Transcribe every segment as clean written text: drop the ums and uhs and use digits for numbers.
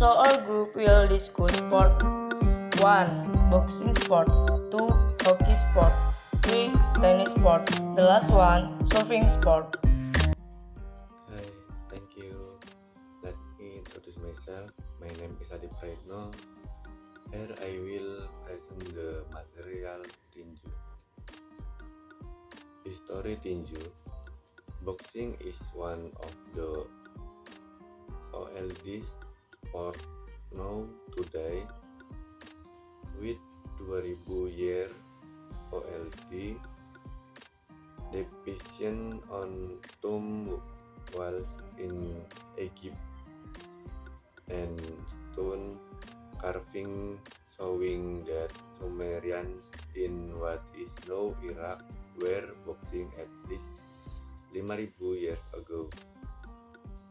So our group will discuss sport 1. Boxing sport 2. Hockey sport 3. Tennis sport. The last one, surfing sport. Hi, thank you. Let me introduce myself. My name is Adi Praitno. Here I will present the material tinju. History tinju. Boxing is one of the oldest sport known today with 2000 year old depiction on tomb walls in Egypt and stone carving showing that Sumerians in what is now Iraq were boxing at least 5000 years ago.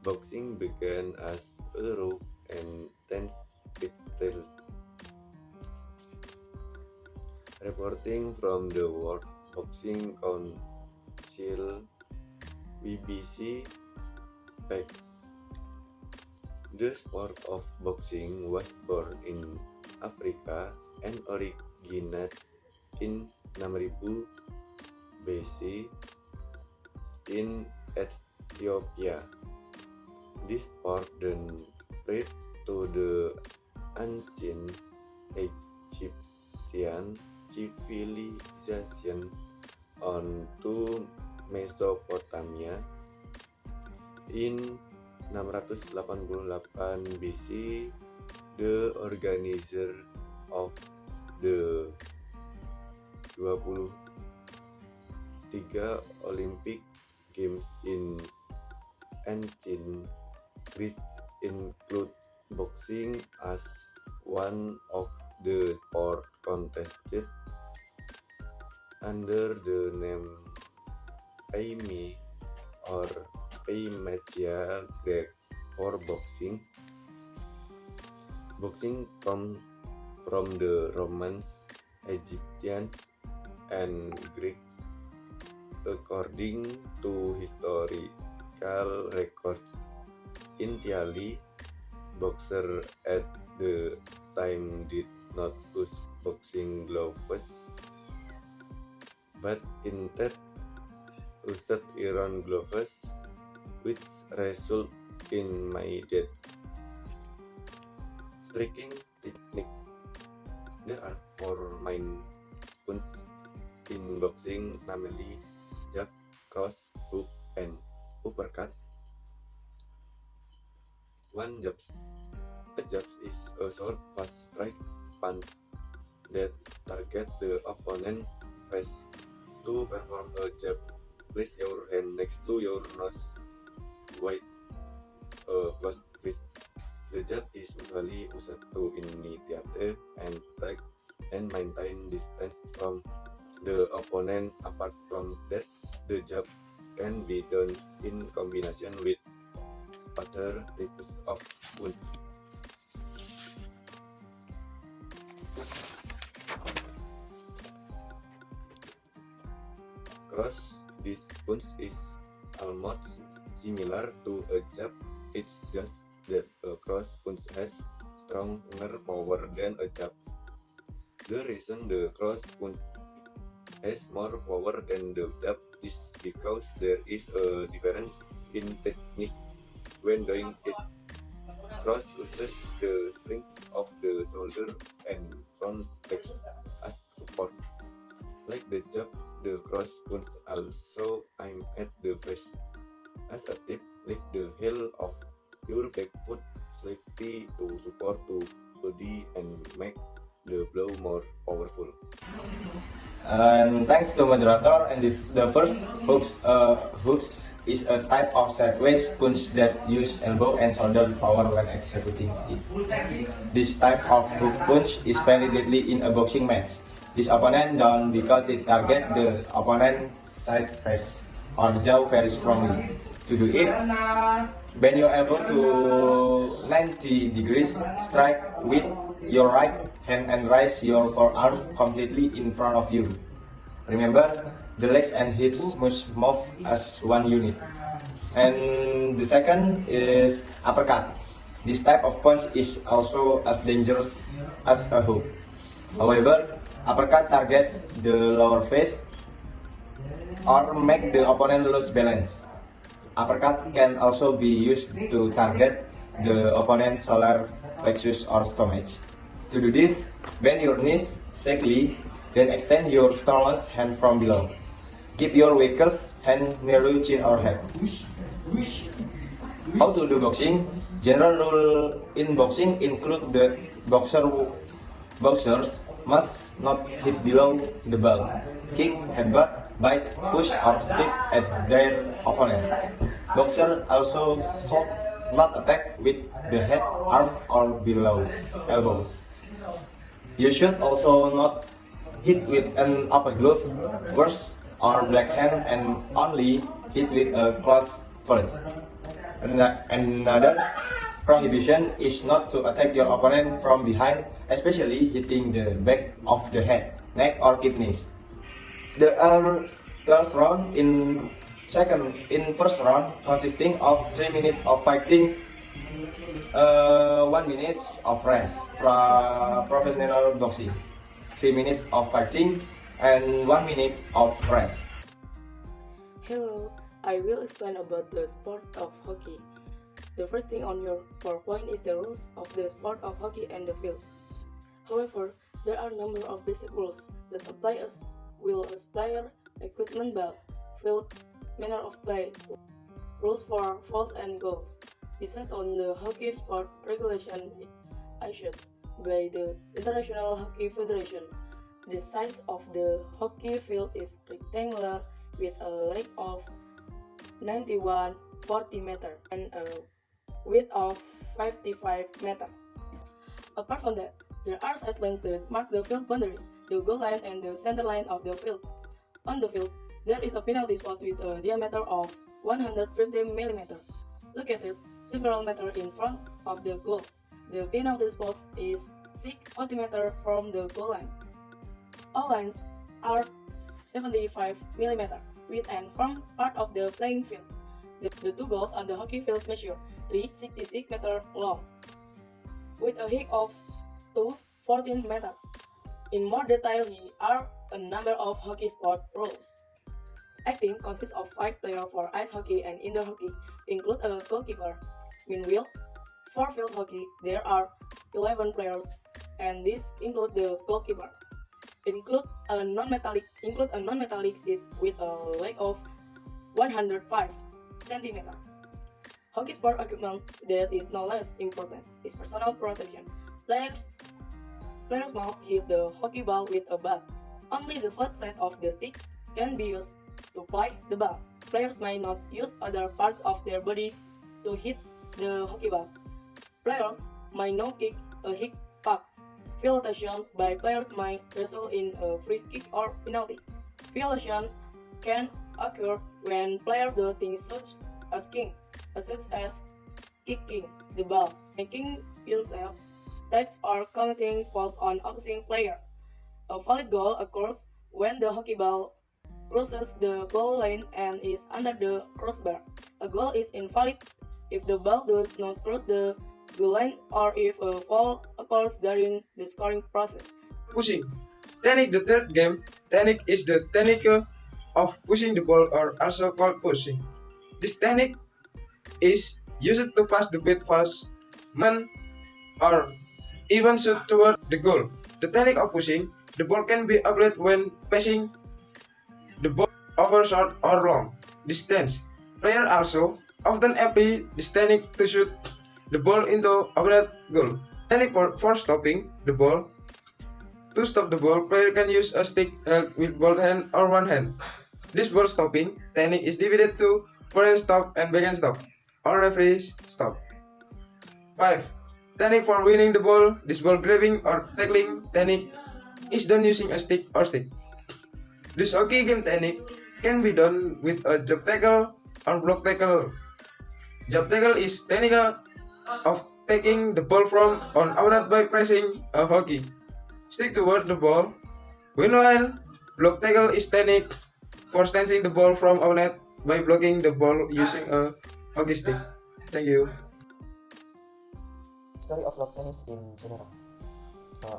Boxing began as a rough and tense style. Reporting from the World Boxing Council (WBC) fact, the sport of boxing was born in Africa and originated in 6000 BC in Ethiopia. This sport then spread to the ancient Egyptian civilization on to Mesopotamia in 688 BC. The organizer of the 23 Olympic Games in ancient Greece include boxing as one of the sport contested under the name Paemi or Paimagia Greek for boxing. Boxing comes from the Romans, Egyptians, and Greek. According to historical records, in Italy, boxers at the time did not use boxing gloves, but instead used iron gloves, which result in death. Striking technique. There are 4 main punches in boxing, namely jab, cross, hook, and uppercut. One jab. A jab is a short, fast strike punch that targets the opponent's face. To perform a jab, place your hand next to your nose with a closed fist. The jab is usually used to initiate and strike and maintain distance from the opponent. Apart from that, the jab can be done in combination with other types of punch. Cross. This punch is almost similar to a jab. It's just that a cross punch has stronger power than a jab. The reason the cross punch has more power than the jab is because there is a difference in technique when doing it. Cross uses the strength of the shoulder and front legs as support. Like the jab, the cross punch also aim at the face. As a tip, lift the heel of your back foot slightly to support the body and make the blow more powerful. And thanks to moderator. And the first hooks is a type of sideways punch that use elbow and shoulder power when executing it. This type of hook punch is very deadly in a boxing match. This opponent down because it target the opponent side face or jaw very strongly. To do it, bend your elbow to 90 degrees, strike with your right hand and raise your forearm completely in front of you. Remember, the legs and hips must move as one unit. And the second is uppercut. This type of punch is also as dangerous as a hook. However, uppercut target the lower face or make the opponent lose balance. Uppercut can also be used to target the opponent's solar plexus or stomach. To do this, bend your knees slightly, then extend your strongest hand from below. Keep your weakest hand near your chin or head. How to do boxing? General rule in boxing include that boxers must not hit below the belt, kick, headbutt, bite, push, or spit at their opponent. Boxers also should not attack with the head, arm, or below elbows. You should also not hit with an upper glove, worse, or black hand, and only hit with a closed fist. Another prohibition is not to attack your opponent from behind, especially hitting the back of the head, neck, or kidneys. There are 12 rounds in first round, consisting of 3 minutes of fighting, 1 minute of rest. Professional boxing, 3 minutes of fighting and 1 minute of rest. Hello, I will explain about the sport of hockey. The first thing on your PowerPoint is the rules of the sport of hockey and the field. However, there are a number of basic rules that apply as will as player, equipment belt, field, manner of play, rules for fouls and goals, decided on the Hockey Sport Regulation issued by the International Hockey Federation. The size of the hockey field is rectangular with a length of 91.40 meter and a width of 55 meter. Apart from that, there are sidelines that mark the field boundaries, the goal line, and the center line of the field. On the field, there is a penalty spot with a diameter of 150 mm, located several meters in front of the goal. The penalty spot is 40 meters from the goal line. All lines are 75 mm width and form part of the playing field. The two goals on the hockey field measure 366 meters long, with a height of 214 meters. In more detail, here are a number of hockey sport rules. A team consists of 5 players for ice hockey and indoor hockey, include a goalkeeper. Meanwhile, for field hockey, there are 11 players, and this includes the goalkeeper. Include a non-metallic stick with a length of 105 cm. Hockey sport equipment that is no less important is personal protection. Players must hit the hockey ball with a bat. Only the flat side of the stick can be used to play the ball. Players may not use other parts of their body to hit the hockey ball. Players may not kick a hit puck. Violation by players may result in a free kick or penalty. Violation can occur when players do things such as kicking the ball, making himself, takes or committing fouls on opposing player. A valid goal occurs when the hockey ball crosses the goal line and is under the crossbar. A goal is invalid if the ball does not cross the goal line or if a foul occurs during the scoring process. Pushing. Technique. The third game. Technique is the technique of pushing the ball, or also called pushing. This technique is used to pass the ball fast, man, or even shoot toward the goal. The technique of pushing the ball can be applied when passing the ball over short or long distance. Players also often apply this technique to shoot the ball into opponent goal. Technique for stopping the ball. To stop the ball, player can use a stick held with both hand or one hand. This ball stopping technique is divided to forehand stop and backhand stop, or referee stop. 5. Technique for winning the ball. This ball grabbing or tackling technique is done using a stick or stick. This hockey game technique can be done with a jab tackle or block tackle. Jab tackle is technique of taking the ball from an opponent by pressing a hockey stick toward the ball. Meanwhile, block tackle is technique for snatching the ball from opponent by blocking the ball using a hockey stick. Thank you. Story of love tennis in general.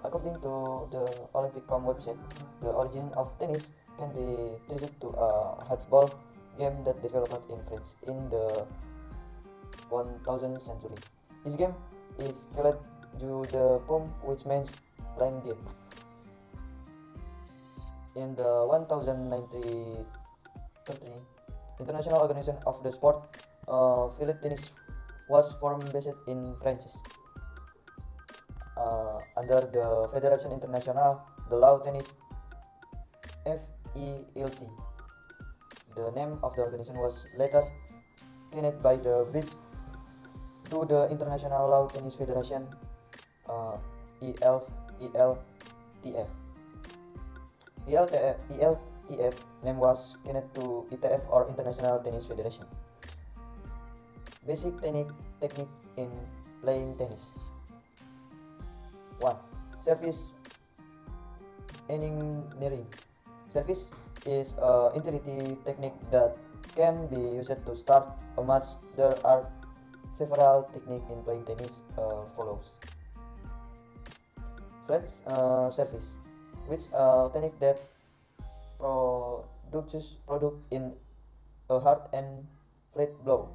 According to the Olympic.com website, the origin of tennis can be traced to a football game that developed in France in the 1000th century. This game is called jeu de paume, which means playing game. In the 1093 International Organization of the Sport, field tennis was formed based in France. Under the Fédération Internationale de la Tennis (FELT). The name of the organization was later changed by the British to the International Lawn Tennis Federation (ELTF). ELTF name was changed to ITF or International Tennis Federation. Basic technique in playing tennis. 1. Service engineering. Service is an integrity technique that can be used to start a match. There are several techniques in playing tennis follows. Flat service, which a technique that produces in a hard and flat blow.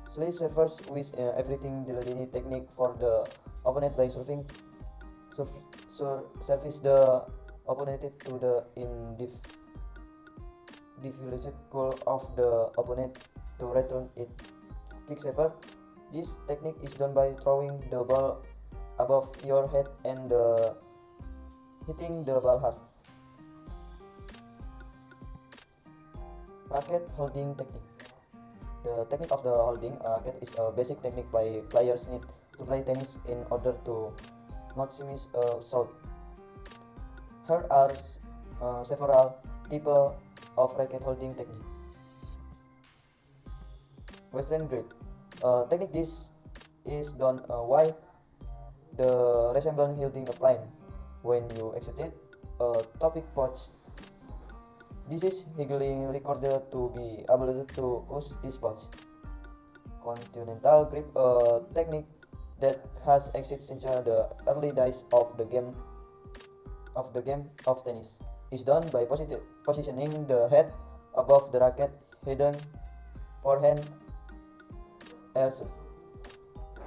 Slice servers with everything delaying technique for the opponent by service the opponent to the difficult goal of the opponent to return it. Kick server. This technique is done by throwing the ball above your head and hitting the ball hard. Racket holding technique. The technique of the holding racket is a basic technique by players need to play tennis in order to maximize a shot. Here are several types of racket holding technique. Western grip. Technique this is done while the resemble holding a plane. When you execute a topic punch, this is highly recorded to be able to use this punch. Continental grip, a technique that has existed since the early days of the game of tennis, is done by positioning the head above the racket, hidden forehand as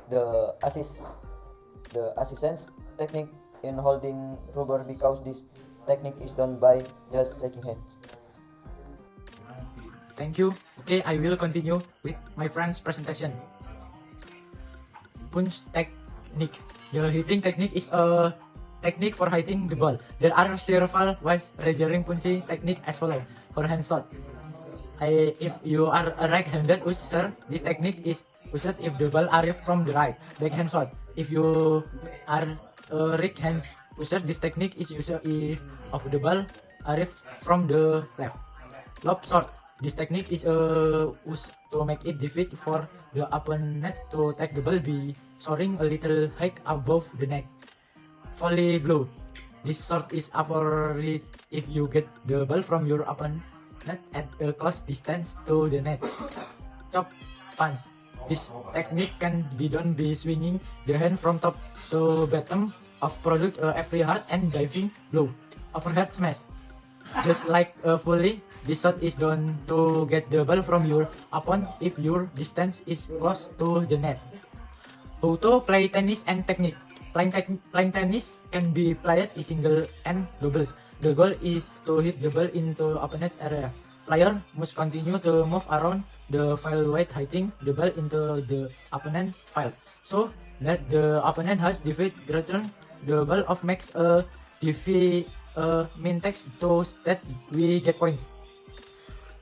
the assistance technique in holding rubber, because this technique is done by just shaking hands. Thank you. Okay, I will continue with my friend's presentation. Punch technique. The hitting technique is a technique for hitting the ball. There are several ways regarding punching technique as follows. Forehand shot. If you are a right-handed user, this technique is used if the ball arrives from the right. Backhand shot. If you are a right-hand user, this technique is used if the ball arrives from the left. Lob shot. This technique is used to make it difficult for the opponent to take the ball by soaring a little high above the net. Volley blow. This shot is appropriate if you get the ball from your opponent at a close distance to the net. Chop punch. This technique can be done by swinging the hand from top to bottom of product every hard and diving blow. Overhead smash. Just like a volley, this shot is done to get the ball from your opponent if your distance is close to the net. How to play tennis and technique. Playing tennis can be played in single and doubles. The goal is to hit the ball into opponent's area. Player must continue to move around the field while hitting the ball into the opponent's field, so that the opponent has defeat return the ball of makes a mean text to that we get points.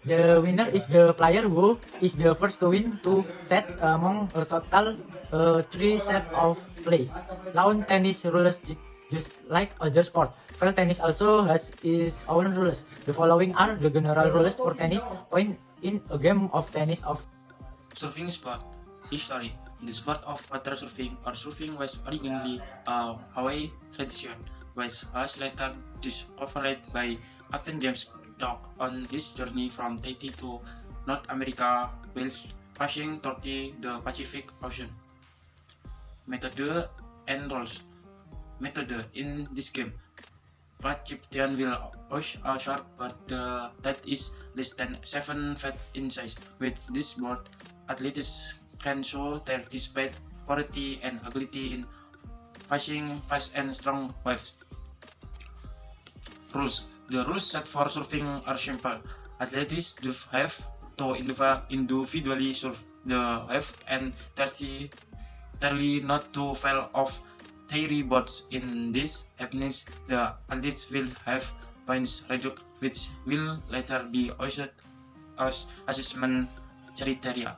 The winner is the player who is the first to win 2 sets among a total 3 sets of play. Lawn tennis rules just like other sport. Field tennis also has its own rules. The following are the general rules for tennis point in a game of tennis of Surfing sport. History. The sport of water surfing or surfing was originally a Hawaii tradition, which was later discovered by Captain James Cook on his journey from Tahiti to North America while passing through the Pacific Ocean. method and rules. Method in this game. Participant will push a shark, but that is less than 7 feet in size. With this board, athletes can show their speed, quality, and ability in fishing fast and strong waves. Rules. The rules set for surfing are simple. Athletes do have to individually surf the wave and totally not to fall off their boards. In this happenings, the athletes will have points reduced, which will later be used as assessment criteria.